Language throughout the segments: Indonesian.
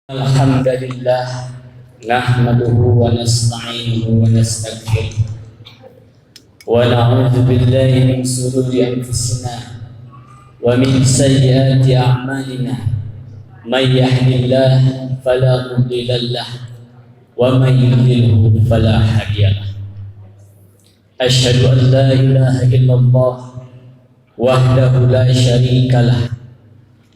Alhamdulillah nahmaduhu wa nasta'inuhu wa nastaghfiruh wa na'udzu billahi min shururi anfusina wa min sayyiati a'malina may yahdihillahu fala mudilla lahu wa may yudlilhu fala hadiya lahu. Asyhadu an la ilaha illallah wahdahu la syarika lah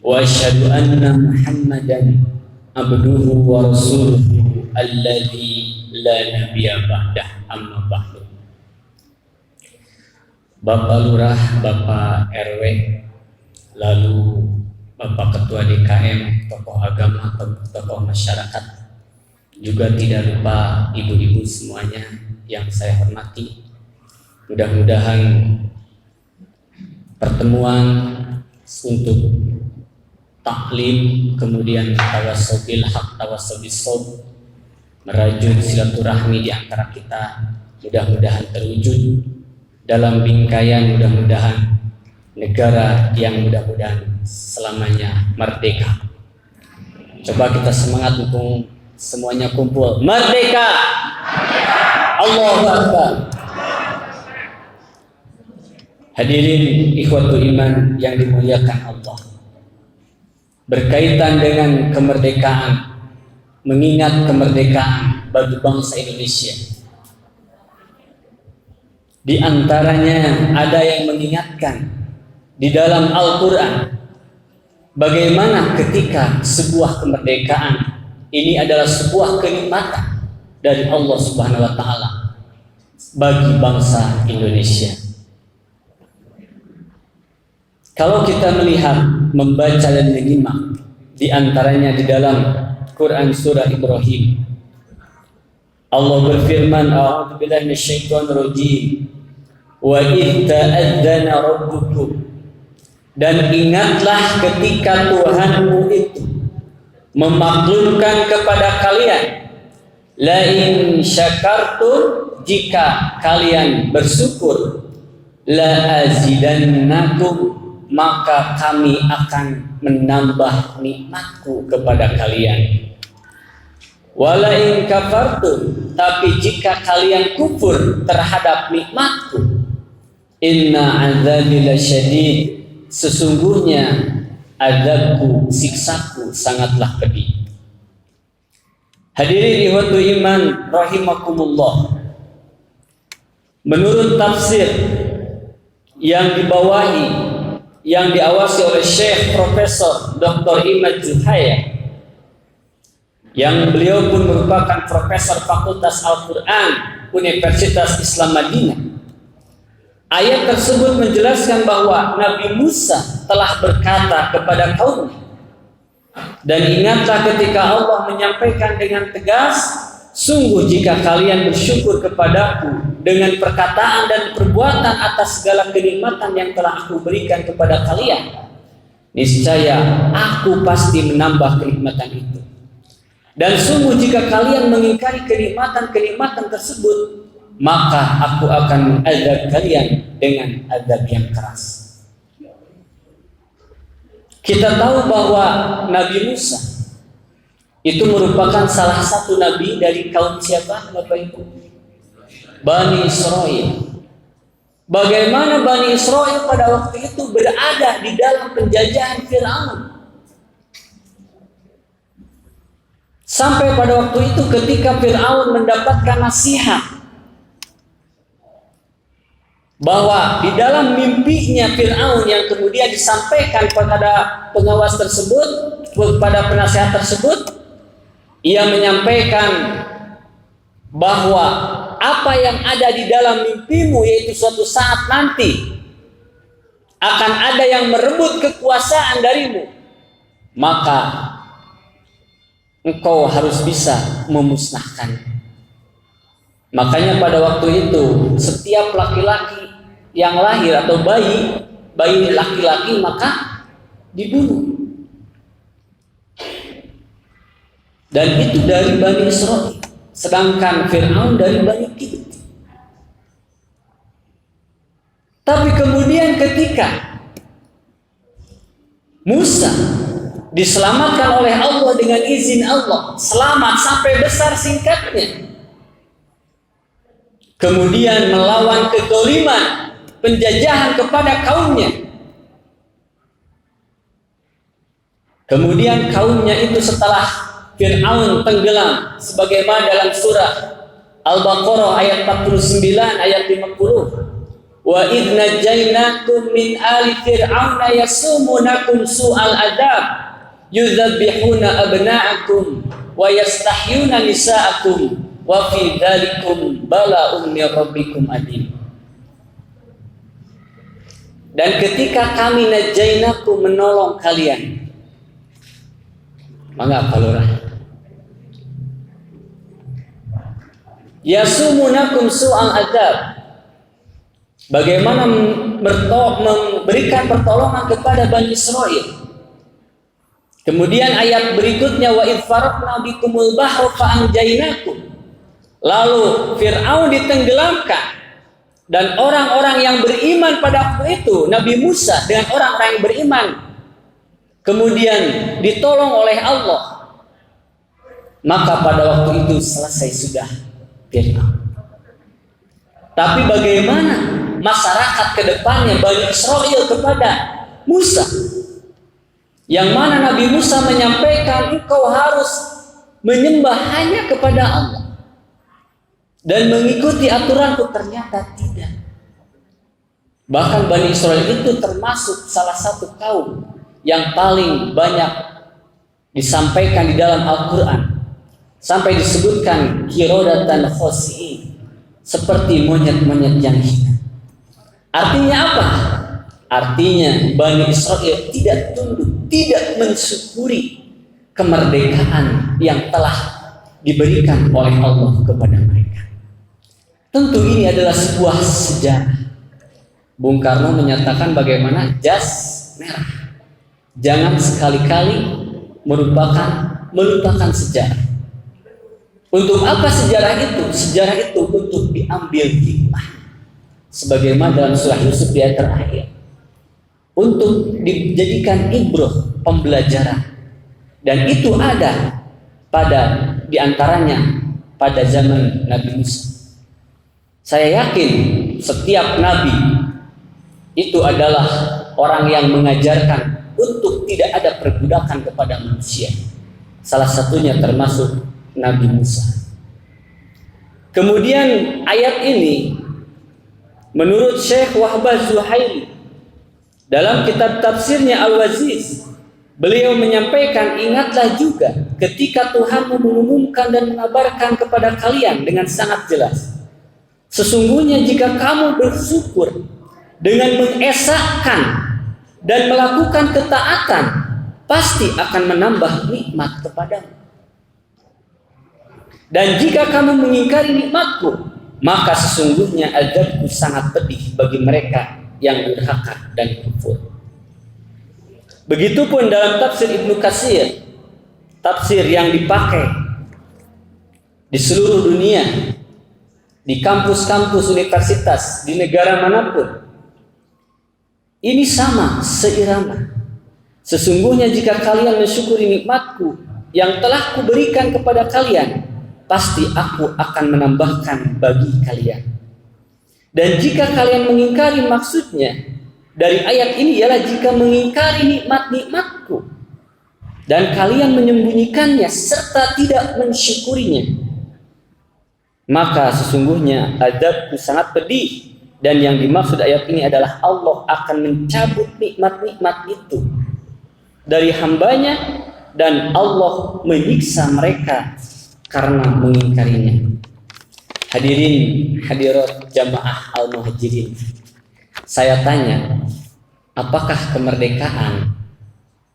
wa asyhadu anna Muhammadan abduhu wa rasuluhu alladzi la nabiyya ba'dah, amma ba'du. Bapak Lurah, Bapak RW, lalu Bapak Ketua DKM, tokoh agama, tokoh masyarakat, juga tidak lupa ibu-ibu semuanya yang saya hormati. Mudah-mudahan pertemuan untuk taklim, kemudian tawasul hak, tawasul sob, merajut silaturahmi di antara kita, mudah-mudahan terwujud dalam bingkaian mudah-mudahan negara yang mudah-mudahan selamanya merdeka. Coba kita semangat untuk semuanya kumpul merdeka. Allahu Akbar. Hadirin ikhwatul iman yang dimuliakan Allah, berkaitan dengan kemerdekaan, mengingat kemerdekaan bagi bangsa Indonesia. Di antaranya ada yang mengingatkan di dalam Al-Quran bagaimana ketika sebuah kemerdekaan ini adalah sebuah kenikmatan dari Allah Subhanahu wa Ta'ala bagi bangsa Indonesia. Kalau kita melihat, membaca dan menyimak di antaranya di dalam Quran surah Ibrahim, Allah berfirman, a'udzu billahi minasyaitonir rajim, wa idh ta'adzana rabbukum, dan ingatlah ketika Tuhanmu itu memaklumkan kepada kalian, la in syakartum, jika kalian bersyukur, la azidannakum, maka kami akan menambah nikmatku kepada kalian. Wala in kafartum, tapi jika kalian kufur terhadap nikmatku, inna azabi lasyadid, sesungguhnya azabku, siksaku sangatlah pedih. Hadirin ikhwatul iman rahimakumullah, menurut tafsir yang dibawahi, yang diawasi oleh Syekh Profesor Dr. Imad Zuhair, yang beliau pun merupakan Profesor Fakultas Al-Quran Universitas Islam Madinah, ayat tersebut menjelaskan bahwa Nabi Musa telah berkata kepada kaumnya, dan ingatlah ketika Allah menyampaikan dengan tegas, sungguh jika kalian bersyukur kepadaku dengan perkataan dan perbuatan atas segala kenikmatan yang telah aku berikan kepada kalian, niscaya aku pasti menambah kenikmatan itu. Dan sungguh jika kalian mengingkari kenikmatan-kenikmatan tersebut, maka aku akan mengazab kalian dengan azab yang keras. Kita tahu bahwa Nabi Musa itu merupakan salah satu nabi dari kaum siapa, Bapak Ibu? Bani Israel. Bagaimana Bani Israel pada waktu itu berada di dalam penjajahan Fir'aun, sampai pada waktu itu ketika Fir'aun mendapatkan nasihat bahwa di dalam mimpinya Fir'aun yang kemudian disampaikan kepada pengawas tersebut, kepada penasihat tersebut, ia menyampaikan bahwa apa yang ada di dalam mimpimu, yaitu suatu saat nanti akan ada yang merebut kekuasaan darimu, maka engkau harus bisa memusnahkan. Makanya pada waktu itu setiap laki-laki yang lahir atau bayi laki-laki maka dibunuh. Dan itu dari Bani Israel. Sedangkan Fir'aun dari Bani Kipti. Tapi kemudian ketika Musa diselamatkan oleh Allah dengan izin Allah, selamat sampai besar singkatnya. Kemudian melawan kezaliman, penjajahan kepada kaumnya. Kemudian kaumnya itu setelah Fir'aun tenggelam, sebagaimana dalam surah Al-Baqarah ayat 49 ayat 50. Wa idh najaynakum min ali fir'auna yasumunakum su'al adab yudzabbihuna abna'akum wa yastahyuna nisa'akum wa fi dzalikum bala'un min rabbikum adim. Dan ketika kami najainakum, menolong kalian, mangga palurah, yasumunakum su'al adab, bagaimana memberikan pertolongan kepada Bani Israel. Kemudian ayat berikutnya, wa idh faraqna bikumul bahra fa anjaynakum, lalu Fir'aun ditenggelamkan dan orang-orang yang beriman pada waktu itu, Nabi Musa dengan orang-orang yang beriman, kemudian ditolong oleh Allah. Maka pada waktu itu selesai sudah Fir'aun. Tapi bagaimana masyarakat ke depannya Bani Israel kepada Musa, yang mana Nabi Musa menyampaikan engkau harus menyembah hanya kepada Allah dan mengikuti aturanku, ternyata tidak. Bahkan Bani Israel itu termasuk salah satu kaum yang paling banyak disampaikan di dalam Al-Quran, sampai disebutkan qiradatan khasi'in, seperti monyet-monyet yang hina. Artinya apa? Artinya Bani Israel tidak tunduk, tidak mensyukuri kemerdekaan yang telah diberikan oleh Allah kepada mereka. Tentu ini adalah sebuah sejarah. Bung Karno menyatakan bagaimana jas merah jangan sekali-kali melupakan sejarah. Untuk apa sejarah itu? Sejarah itu untuk diambil hikmah, sebagaimana dalam surah Yusuf di ayat terakhir, untuk dijadikan ibrah, pembelajaran. Dan itu ada pada diantaranya pada zaman Nabi Musa. Saya yakin setiap nabi itu adalah orang yang mengajarkan untuk tidak ada perbudakan kepada manusia. Salah satunya termasuk Nabi Musa. Kemudian ayat ini menurut Syekh Wahbah Zuhaili dalam kitab tafsirnya Al-Waziz, beliau menyampaikan, ingatlah juga ketika Tuhanmu mengumumkan dan mengabarkan kepada kalian dengan sangat jelas, sesungguhnya jika kamu bersyukur dengan mengesahkan dan melakukan ketaatan, pasti akan menambah nikmat kepadamu. Dan jika kamu mengingkari nikmatku, maka sesungguhnya azabku sangat pedih bagi mereka yang durhaka dan kufur. Begitupun dalam tafsir Ibnu Katsir, tafsir yang dipakai di seluruh dunia, di kampus-kampus universitas, di negara manapun, ini sama, seirama. Sesungguhnya jika kalian mensyukuri nikmatku yang telah kuberikan kepada kalian, pasti aku akan menambahkan bagi kalian. Dan jika kalian mengingkari, maksudnya dari ayat ini ialah jika mengingkari nikmat-nikmatku dan kalian menyembunyikannya serta tidak mensyukurinya, maka sesungguhnya azabku sangat pedih. Dan yang dimaksud ayat ini adalah Allah akan mencabut nikmat-nikmat itu dari hambanya, dan Allah menyiksa mereka karena mengingkarinya. Hadirin hadirat jamaah al-muhajirin, saya tanya, apakah kemerdekaan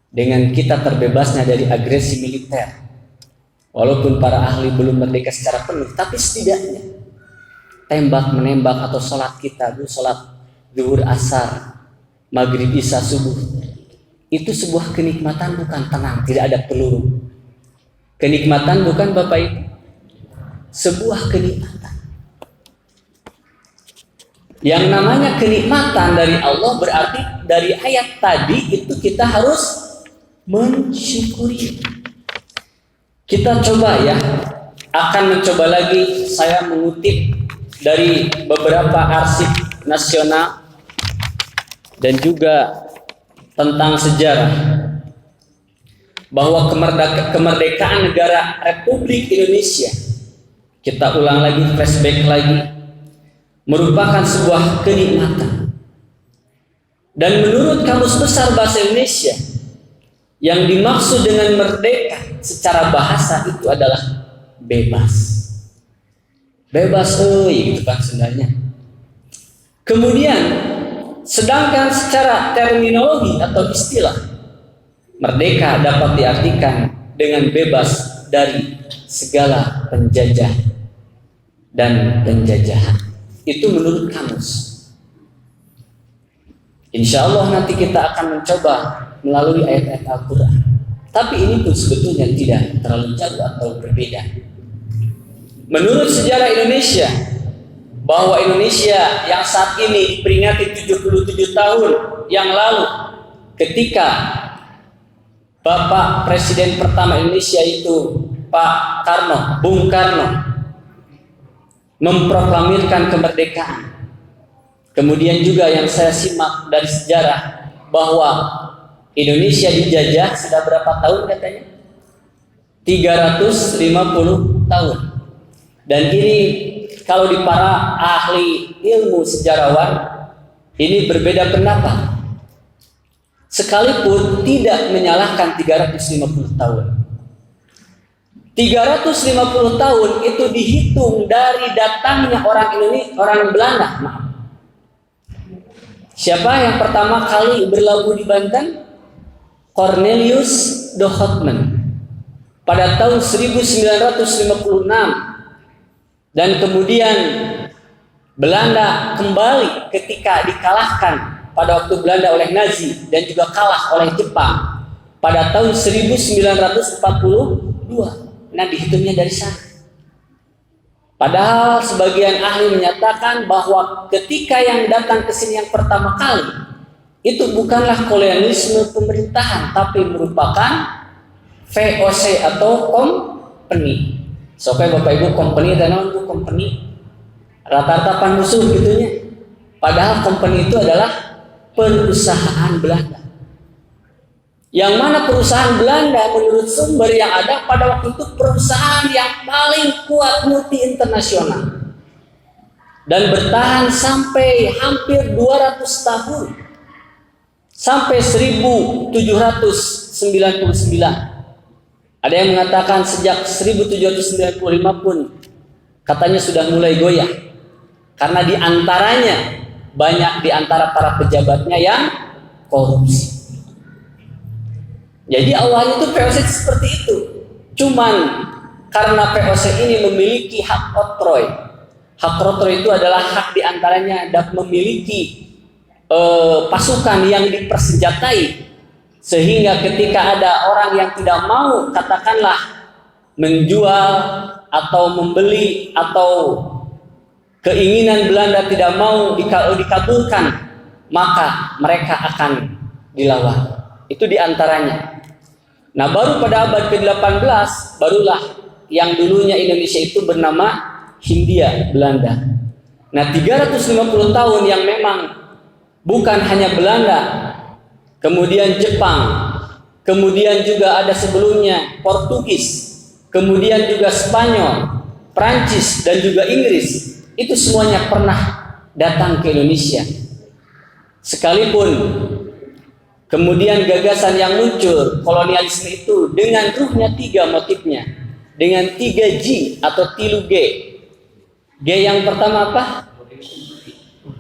dengan kita terbebasnya dari agresi militer, walaupun para ahli belum merdeka secara penuh, tapi setidaknya tembak menembak atau sholat kita, sholat zuhur asar, maghrib isya subuh, itu sebuah kenikmatan, bukan? Tenang, tidak ada peluru. Kenikmatan bukan Bapak Ibu? Sebuah kenikmatan. Yang namanya kenikmatan dari Allah berarti dari ayat tadi itu kita harus mensyukuri. Kita coba ya, akan mencoba lagi saya mengutip dari beberapa arsip nasional dan juga tentang sejarah bahwa kemerdekaan negara Republik Indonesia, kita ulang lagi, flashback lagi, merupakan sebuah kenikmatan. Dan menurut Kamus Besar Bahasa Indonesia, yang dimaksud dengan merdeka secara bahasa itu adalah bebas. Bebas, gitu kan sebenarnya. Kemudian, sedangkan secara terminologi atau istilah, merdeka dapat diartikan dengan bebas dari segala penjajah dan penjajahan. Itu menurut Kamus. Insya Allah nanti kita akan mencoba melalui ayat-ayat Al-Quran. Tapi ini pun sebetulnya tidak terlalu jauh atau berbeda. Menurut sejarah Indonesia, bahwa Indonesia yang saat ini diperingati 77 tahun yang lalu, ketika Bapak Presiden pertama Indonesia itu Pak Karno, Bung Karno, memproklamirkan kemerdekaan. Kemudian juga yang saya simak dari sejarah bahwa Indonesia dijajah sudah berapa tahun katanya? 350 tahun. Dan ini kalau di para ahli ilmu sejarawan ini berbeda pendapat. Sekalipun tidak menyalahkan 350 tahun. 350 tahun itu dihitung dari datangnya orang Belanda. Maaf. Siapa yang pertama kali berlabuh di Banten? Cornelius de Houtman pada tahun 1956. Dan kemudian Belanda kembali ketika dikalahkan pada waktu Belanda oleh Nazi dan juga kalah oleh Jepang pada tahun 1942. Nah, dihitungnya dari sana. Padahal sebagian ahli menyatakan bahwa ketika yang datang ke sini yang pertama kali itu bukanlah kolonialisme pemerintahan, tapi merupakan VOC atau company. Soalnya Bapak Ibu company dan non company rata-rata pan musuh gitunya. Padahal company itu adalah perusahaan Belanda. Yang mana perusahaan Belanda menurut sumber yang ada pada waktu itu perusahaan yang paling kuat multi internasional dan bertahan sampai hampir 200 tahun, sampai 1799. Ada yang mengatakan sejak 1795 pun katanya sudah mulai goyah karena diantaranya banyak diantara para pejabatnya yang korupsi. Jadi awalnya itu VOC seperti itu. Cuman karena VOC ini memiliki hak oktroy. Hak oktroy itu adalah hak diantaranya dapat memiliki pasukan yang dipersenjatai. Sehingga ketika ada orang yang tidak mau katakanlah menjual atau membeli atau keinginan Belanda tidak mau dikabulkan, maka mereka akan dilawan. Itu diantaranya. Nah, baru pada abad ke-18 barulah yang dulunya Indonesia itu bernama Hindia Belanda. Nah, 350 tahun yang memang bukan hanya Belanda, kemudian Jepang, kemudian juga ada sebelumnya Portugis, kemudian juga Spanyol, Prancis dan juga Inggris, itu semuanya pernah datang ke Indonesia. Sekalipun kemudian gagasan yang muncul kolonialisme itu dengan ruhnya 3 motifnya, dengan 3G atau 3G. G yang pertama apa?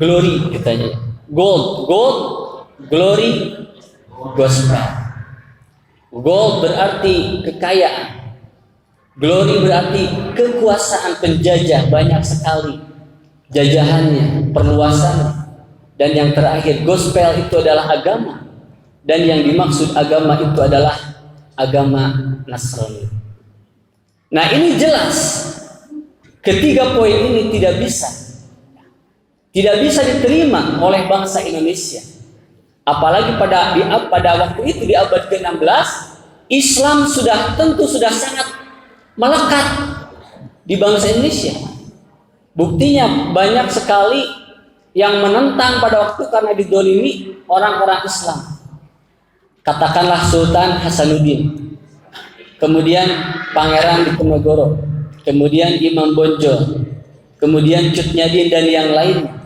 Glory katanya. Gold, glory, gospel. Gold berarti kekayaan. Glory berarti kekuasaan penjajah, banyak sekali jajahannya, perluasannya. Dan yang terakhir, gospel itu adalah agama. Dan yang dimaksud agama itu adalah agama Nasrani. Nah, ini jelas ketiga poin ini tidak bisa diterima oleh bangsa Indonesia. Apalagi pada waktu itu di abad ke-16, Islam tentu sudah sangat melekat di bangsa Indonesia. Buktinya banyak sekali yang menentang pada waktu karena didolimi orang-orang Islam. Katakanlah Sultan Hasanuddin, kemudian Pangeran Diponegoro, kemudian Imam Bonjol, kemudian Cut Nyadin dan yang lainnya.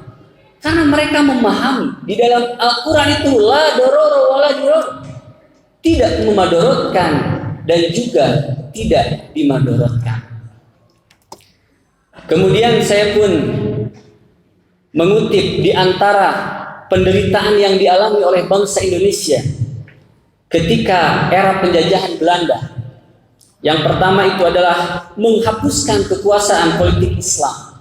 Karena mereka memahami di dalam Al-Quran itu la dororo wala diror, tidak memadorotkan dan juga tidak dimadorotkan. Kemudian saya pun mengutip di antara penderitaan yang dialami oleh bangsa Indonesia ketika era penjajahan Belanda. Yang pertama itu adalah menghapuskan kekuasaan politik Islam.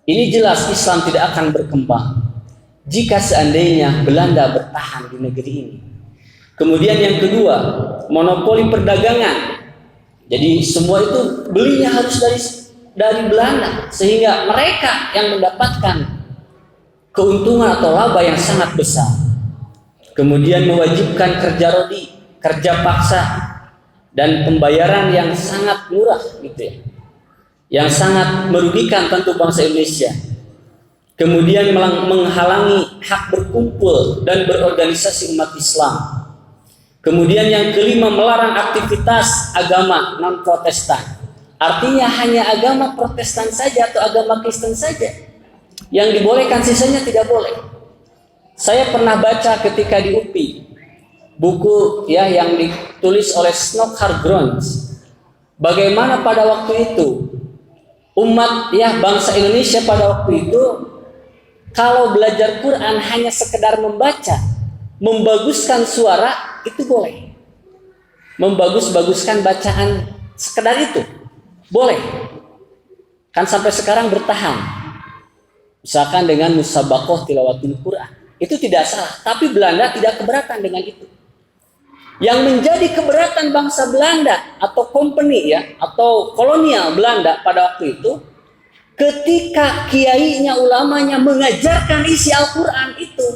Ini jelas Islam tidak akan berkembang jika seandainya Belanda bertahan di negeri ini. Kemudian yang kedua, monopoli perdagangan. Jadi semua itu belinya harus dari Belanda, sehingga mereka yang mendapatkan keuntungan atau laba yang sangat besar. Kemudian mewajibkan kerja rodi, kerja paksa, dan pembayaran yang sangat murah gitu ya, yang sangat merugikan tentu bangsa Indonesia. Kemudian menghalangi hak berkumpul dan berorganisasi umat Islam. Kemudian yang kelima, melarang aktivitas agama non-Protestan. Artinya hanya agama Protestan saja atau agama Kristen saja yang dibolehkan, sisanya tidak boleh. Saya pernah baca ketika di UPI buku ya yang ditulis oleh Snockhard Grounds, bagaimana pada waktu itu umat ya bangsa Indonesia pada waktu itu kalau belajar Quran hanya sekedar membaca, membaguskan suara itu boleh. Membagus-baguskan bacaan sekedar itu boleh. Kan sampai sekarang bertahan. Misalkan dengan musabaqah tilawatul Quran. Itu tidak salah, tapi Belanda tidak keberatan dengan itu. Yang menjadi keberatan bangsa Belanda atau company ya atau kolonial Belanda pada waktu itu ketika kiainya, ulamanya mengajarkan isi Al-Quran itu.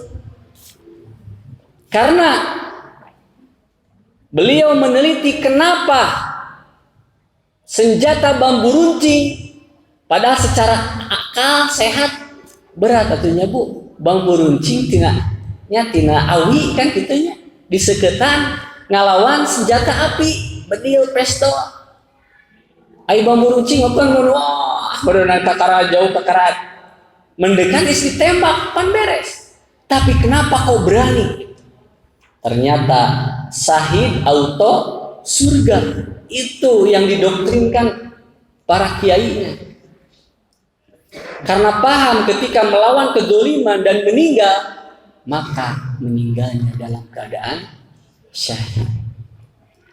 Karena beliau meneliti kenapa senjata bambu runcing padahal secara akal sehat berat atunya Bu. Bambu runcing tina awi kan gitunya diseketan ngalawan senjata api bedil pistol. Ai bambu runcing apa wah berenang kakara jauh kakarat mendekat isi tembak pan beres. Tapi kenapa kau berani? Ternyata syahid auto surga itu yang didoktrinkan para kiainya. Karena paham ketika melawan kedoliman dan meninggal, maka meninggalnya dalam keadaan syahid.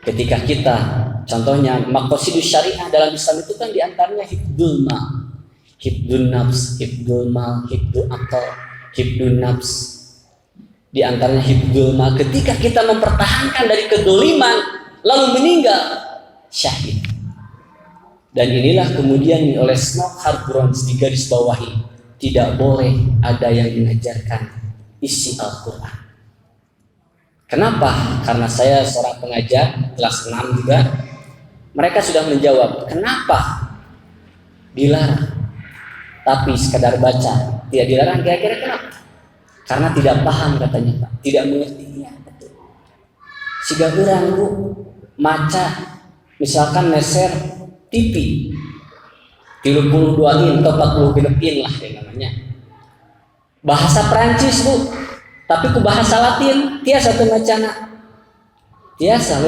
Ketika kita, contohnya maqasidus syariah dalam Islam itu kan diantaranya hifdzul mal, hifdzun nafs, hifdzul mal, hifdzul akal, hifdzun nafs. Di antaranya hifdzul mal, ketika kita mempertahankan dari kedoliman lalu meninggal, syahid. Dan inilah kemudian oleh Snockhard Grounds digaris bawahi, tidak boleh ada yang mengajarkan isi Al-Quran. Kenapa? Karena saya seorang pengajar kelas 6 juga. Mereka sudah menjawab, kenapa dilarang? Tapi sekadar baca, tidak dilarang, kira-kira kenapa? Karena tidak paham katanya Pak, tidak mengertinya. Siga urang Bu, maca, misalkan neser TV 32 in atau 40 in lah ya namanya. Bahasa Prancis Bu, tapi ku bahasa Latin tiasa tuh macana. Tiasa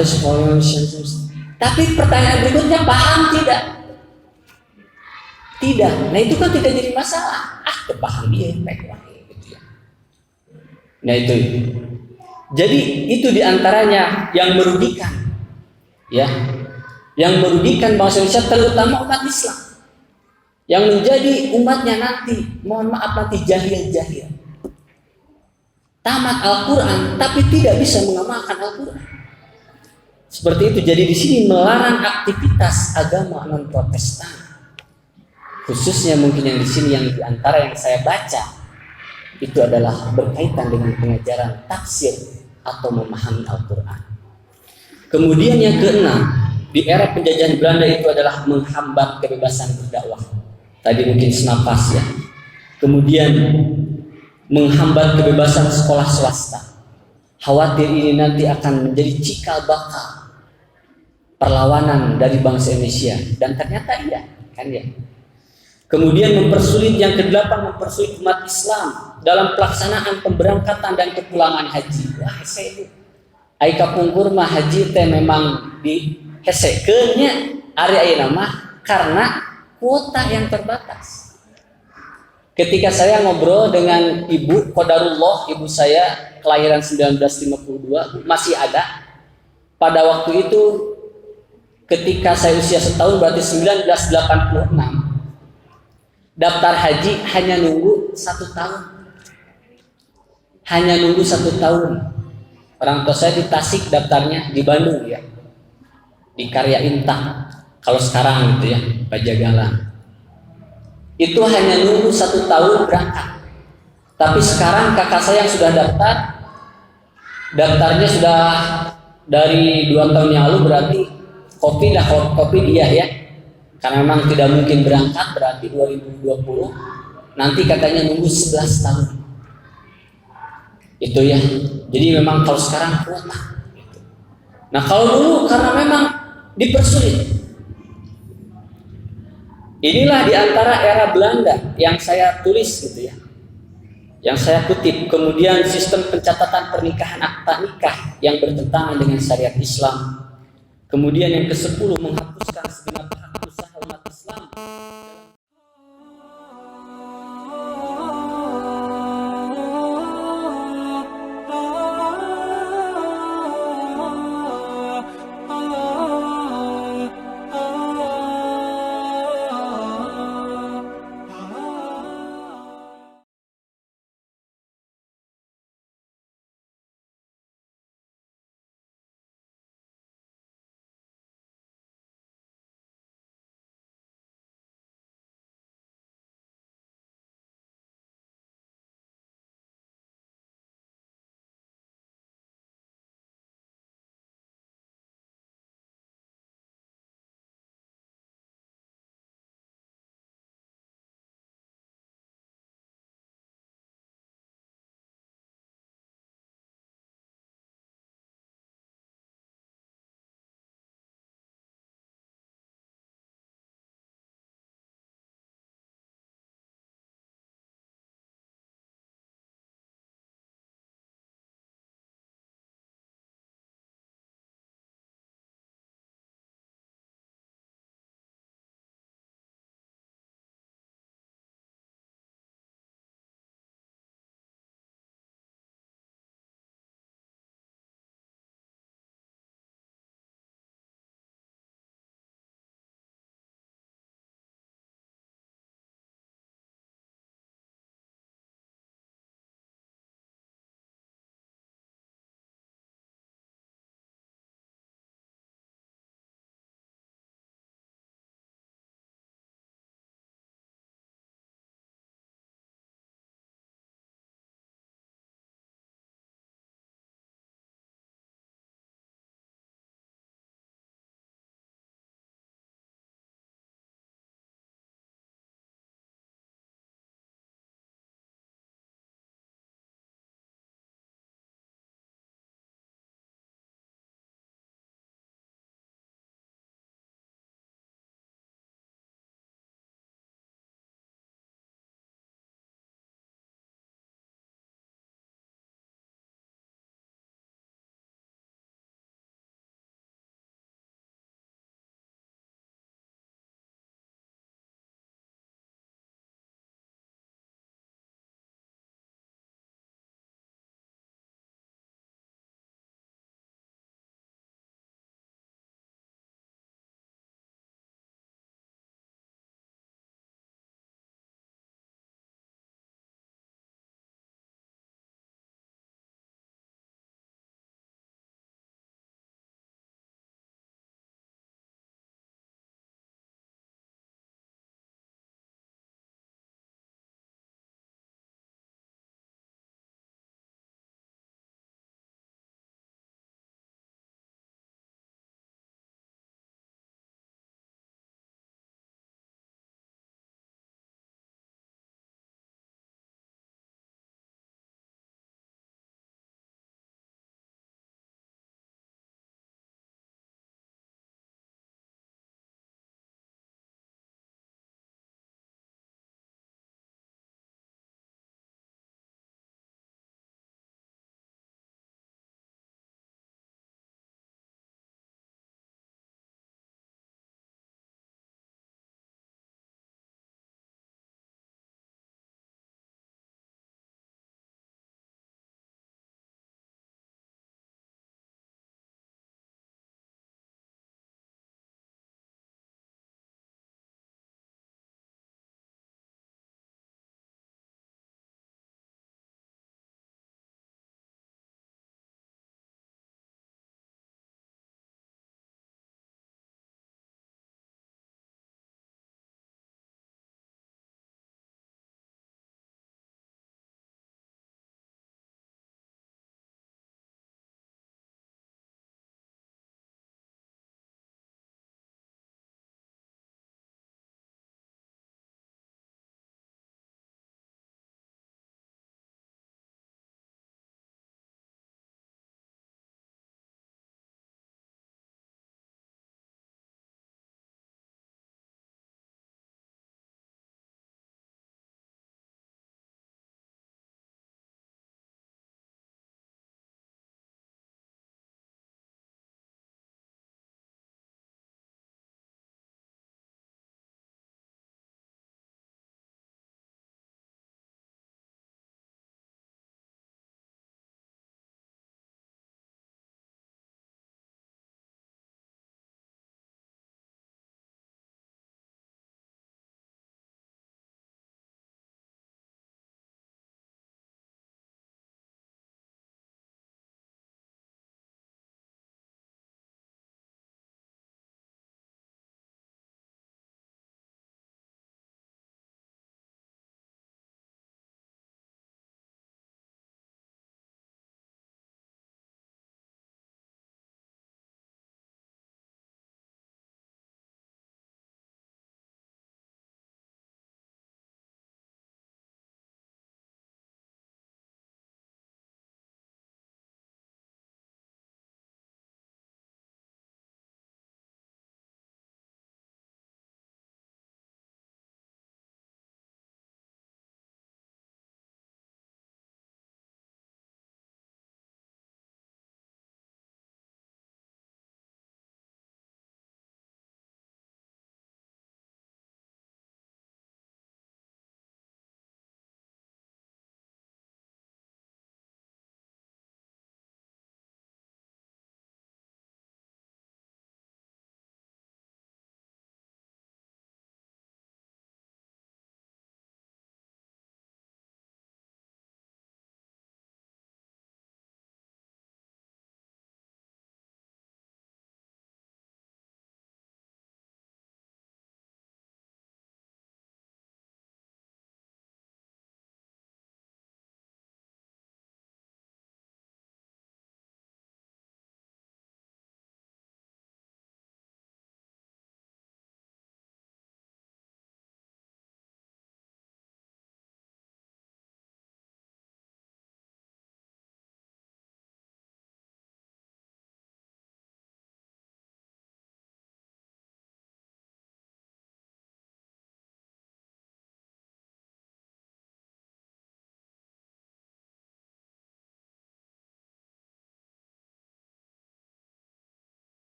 tapi pertanyaan berikutnya paham tidak? Tidak. Nah itu kan tidak jadi masalah. Kepaham dia gitu ya. Nah itu. Jadi itu diantaranya yang merugikan, ya. Yang merugikan bangsa Indonesia terutama umat Islam yang menjadi umatnya nanti, mohon maaf nanti jahil-jahil, tamat Al-Quran tapi tidak bisa mengamalkan Al-Quran. Seperti itu. Jadi di sini melarang aktivitas agama non-Protestan, khususnya mungkin yang di sini yang diantara yang saya baca itu adalah berkaitan dengan pengajaran tafsir atau memahami Al-Quran. Kemudian yang keenam, di era penjajahan Belanda itu adalah menghambat kebebasan berdakwah. Tadi mungkin senapas ya. Kemudian menghambat kebebasan sekolah swasta. Khawatir ini nanti akan menjadi cikal bakal perlawanan dari bangsa Indonesia, dan ternyata iya, kan ya. Kemudian mempersulit, yang kedelapan, mempersulit umat Islam dalam pelaksanaan pemberangkatan dan kepulangan haji. Wah, hese itu. Ai kapungkur mah haji teh memang dihesekeunnya ari ayeuna mah karena kuota yang terbatas. Ketika saya ngobrol dengan Ibu Qadarullah, ibu saya kelahiran 1952, masih ada. Pada waktu itu ketika saya usia setahun, berarti 1986. Daftar haji hanya nunggu 1 tahun. Hanya nunggu 1 tahun. Orang tua saya di Tasik daftarnya, di Bandung ya, di Karya Intan. Kalau sekarang gitu ya, Pajagalan. Itu hanya nunggu 1 tahun berangkat. Tapi sekarang kakak saya yang sudah daftar, daftarnya sudah dari 2 tahun yang lalu, berarti kopi dia ya. Karena memang tidak mungkin berangkat, berarti 2020 nanti katanya nunggu 11 tahun. Itu ya. Jadi memang kalau sekarang kuota. Nah kalau dulu karena memang dipersulit. Inilah diantara era Belanda yang saya tulis gitu ya, yang saya kutip. Kemudian sistem pencatatan pernikahan akta nikah yang bertentangan dengan syariat Islam. Kemudian yang ke-10, menghapuskan segenap